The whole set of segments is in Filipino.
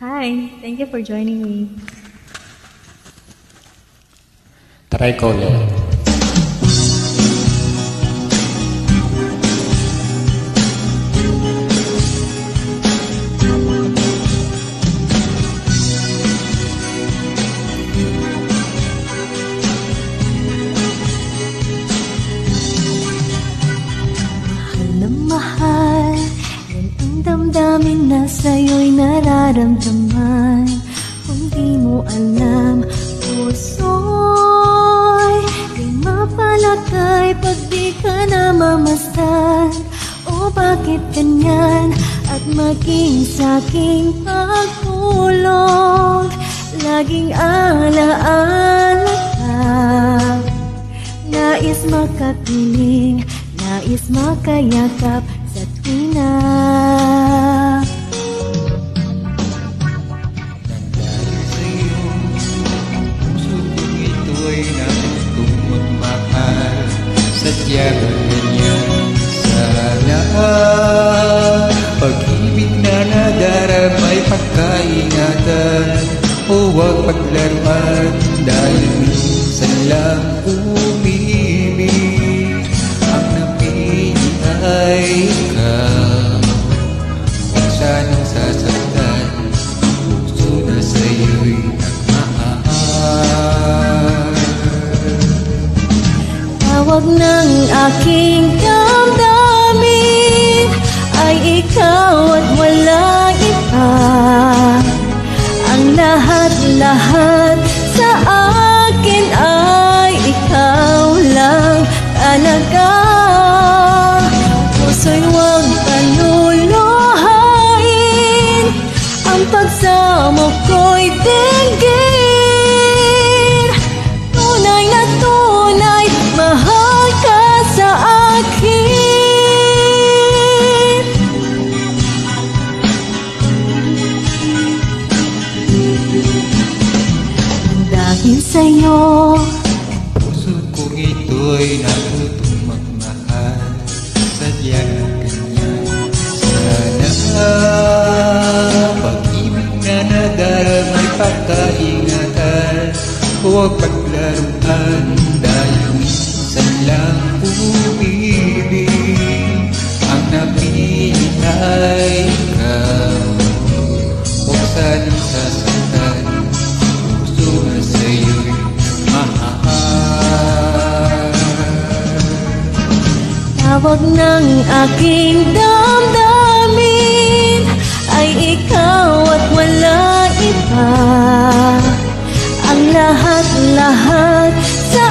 Hi, thank you for joining me. Try ko ulit. Mahal na mahal, yan ang damdamin na sa'yo'y nararamdaman. Kung di mo alam, puso'y di mapalagay pag di ka namamasdan. O bakit ganyan at maging sa'king pagtulog? Laging alaala ka, nais makapiling, nais makayakap sa tuwina. Dahil sa'yo, puso kong ito'y natutong magmahal. Sadya ba ganyan? Sana pag-ibig na nadaramay pagkaingatan. O huwag paglaruan dahil minsan lang umibig. Ang napili ay ikaw, kung sanang sasaktan, puso na sa'yo'y nagmahal. Tawag ng aking damdamin ay ikaw at wala iba. Ang lahat-lahat sa akin ay ikaw lang talaga. Puso'y huwag paluluhain, ang pagsamo ko'y dinggin. Tunay na tunay, mahal ka sa akin. Dahil sa'yo, Puso kong ito'y natutong magmahal. Sadyang ganyan. Sana pag-ibig na nadaramay pagkaingatan. Huwag paglaruan dahil minsan lang umibig. Ang napili ay ikaw, huwag sanang sasaktan. Puso na sa'yo'y mahal. tawag ng aking damdamin ay ikaw at wala iba. Ang lahat-lahat sa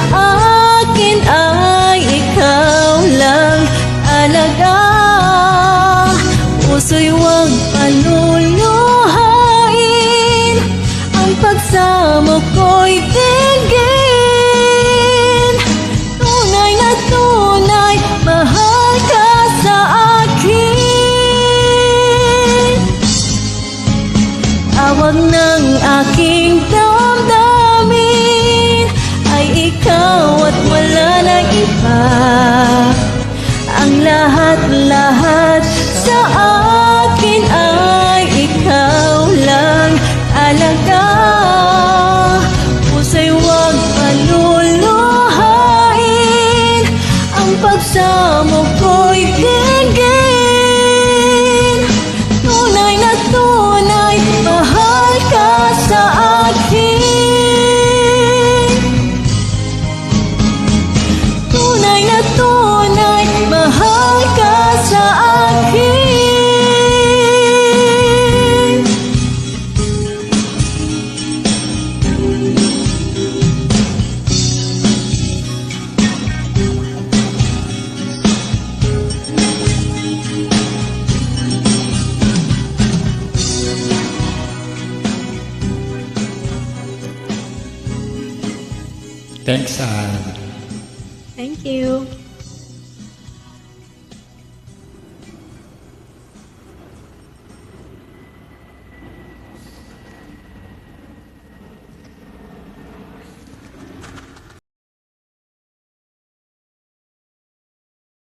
akin ay ikaw lang talaga. Puso'y huwag paluluhain, ang pagsamo ko'y dinggin. Tunay na tunay, mahal ka sa akin. Tawag ng aking damdamin ay ikaw at wala na iba. Ang lahat-lahat sa akin ay ikaw lang talaga. Puso'y huwag paluluhain, ang pagsamo ko'y dinggin. Tunay na tunay, mahal ka sa akin. Tunay na tunay, mahal ka sa akin. Thanks, Anne. Thank you.